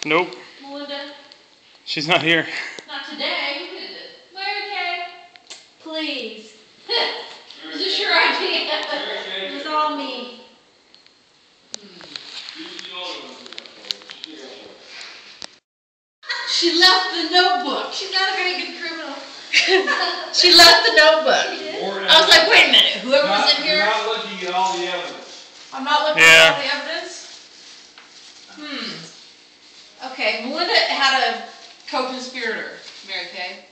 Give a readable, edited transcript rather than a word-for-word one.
Nope. Melinda? She's not here. Not today. Who did it? Mary Kay. Please. Is this your idea? It was all me. She left the notebook. She's not a very good criminal. She left the notebook. She did? I was like, wait a minute. Whoever was in here. You're not looking at all the evidence. I'm not looking at all the evidence? Okay, Melinda had a co-conspirator, Mary Kay.